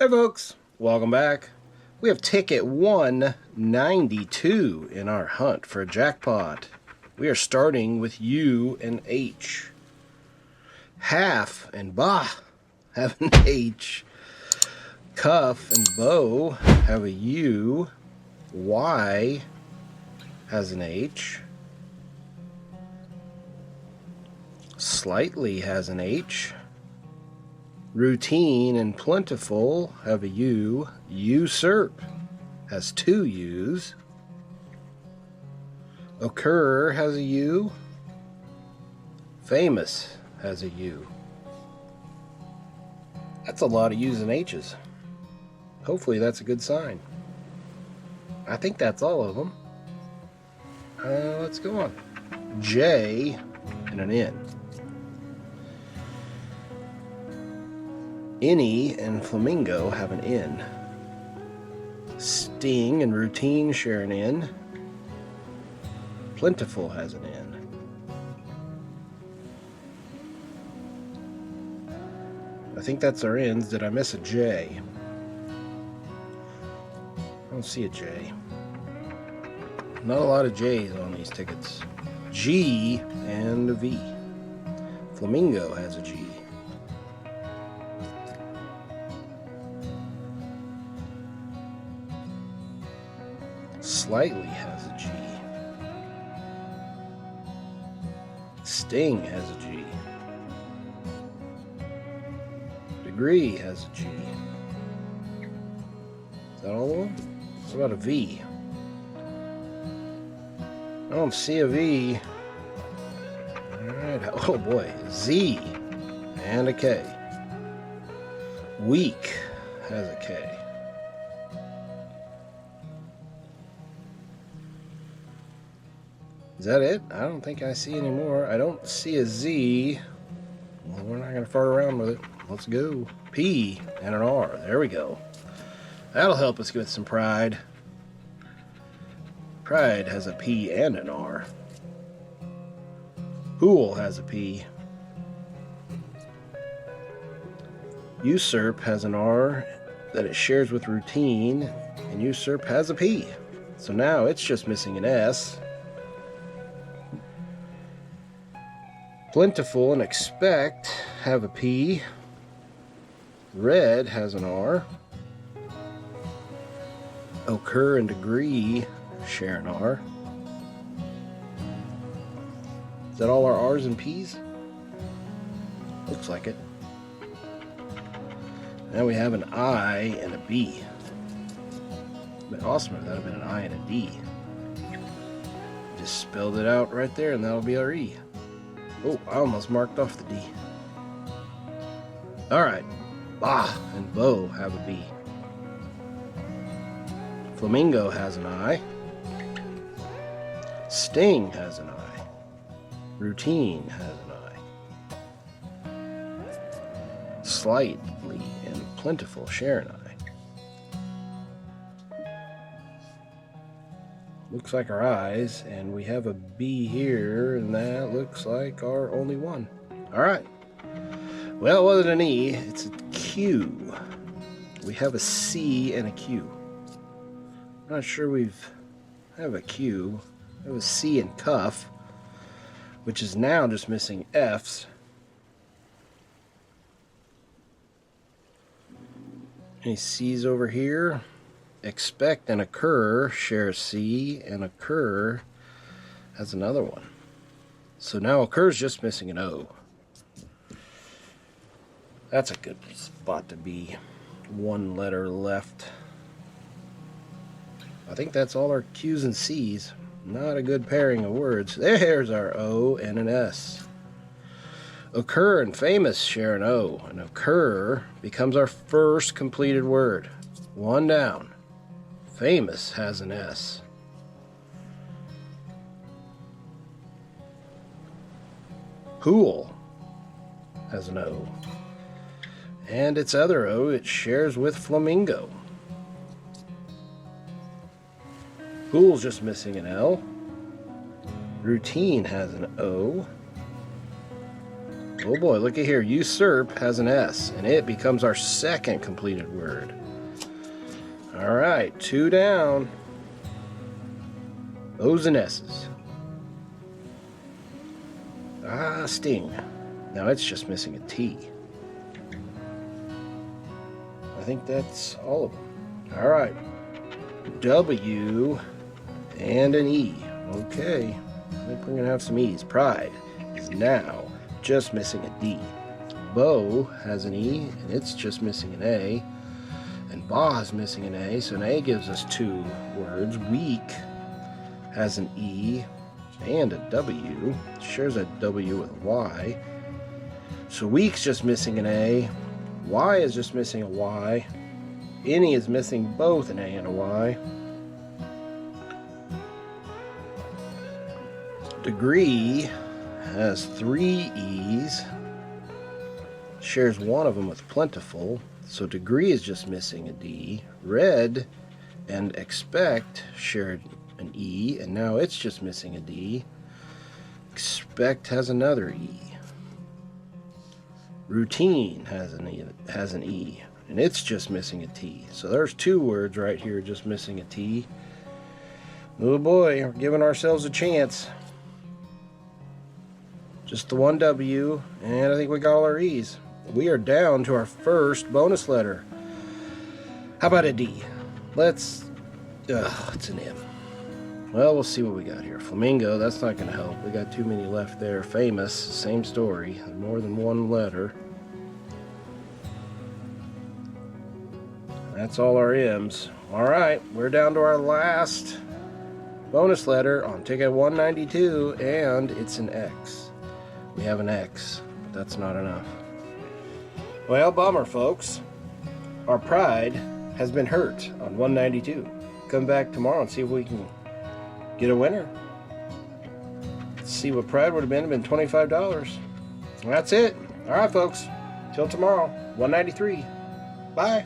Hey folks, welcome back. We have ticket 192 in our hunt for a jackpot. We are starting with U and H. Half and Bah have an H. Cuff and Bow have a U. Y has an H. Slightly has an H. Routine and Plentiful have a U. Usurp has two U's. Occur has a U. Famous has a U. That's a lot of U's and H's. Hopefully that's a good sign. I think that's all of them. Let's go on. J and an N. Any and Flamingo have an N. Sting and Routine share an N. Plentiful has an N. I think that's our N's. Did I miss a J? I don't see a J. Not a lot of J's on these tickets. G and a V. Flamingo has a G. Slightly has a G. Sting has a G. Degree has a G. Is that all of them? What about a V? I don't see a V. Alright, oh boy. Z and a K. Weak has a K. Is that it? I don't think I see any more. I don't see a Z. Well, we're not going to fart around with it. Let's go. P and an R. There we go. That'll help us get some pride. Pride has a P and an R. Pool has a P. Usurp has an R that it shares with Routine, and Usurp has a P. So now it's just missing an S. Plentiful and Expect have a P. Red has an R. Occur and Degree share an R. Is that all our R's and P's? Looks like it. Now we have an I and a B. It'd been awesome if that had been an I and a D. Just spelled it out right there and that'll be our E. Oh, I almost marked off the D. Alright. Bah and Bow have a B. Flamingo has an I. Sting has an I. Routine has an I. Slightly and Plentiful share an I. Looks like our I's, and we have a B here, and that looks like our only one. Alright. Well, it wasn't an E, it's a Q. We have a C and a Q. I'm not sure we have a Q. We have a C and Cuff, which is now just missing F's. Any C's over here? Expect and Occur share a C, and Occur has another one. So now Occur's just missing an O. That's a good spot to be. One letter left. I think that's all our Q's and C's. Not a good pairing of words. There's our O and an S. Occur and Famous share an O, and Occur becomes our first completed word. One down. Famous has an S. Pool has an O. And its other O it shares with Flamingo. Pool's just missing an L. Routine has an O. Oh boy, look at here. Usurp has an S, and it becomes our second completed word. All right, 2 down. O's and S's. Ah, sting. Now it's just missing a T. I think that's all of them. All right. W and an E. Okay. I think we're going to have some E's. Pride is now just missing a D. Bow has an E, and it's just missing an A. And Ba is missing an A, so an A gives us 2 words. Weak has an E and a W. Shares a W with a Y. So weak's just missing an A. Y is just missing a Y. Any is missing both an A and a Y. Degree has 3 E's. Shares one of them with plentiful. So degree is just missing a D. Red and expect shared an E, and now it's just missing a D. Expect has another E. Routine has an E, and it's just missing a T. So there's 2 words right here just missing a T. Oh boy, we're giving ourselves a chance. Just the 1 W, and I think we got all our E's. We are down to our first bonus letter. How about a D? It's an M. Well, we'll see what we got here. Flamingo, that's not going to help. We got too many left there. Famous, same story. More than 1 letter. That's all our M's. All right, we're down to our last bonus letter on ticket 192, and it's an X. We have an X, but that's not enough. Well, bummer, folks. Our pride has been hurt on 192. Come back tomorrow and see if we can get a winner. Let's see what pride would have been $25. That's it. All right, folks. Till tomorrow, 193. Bye.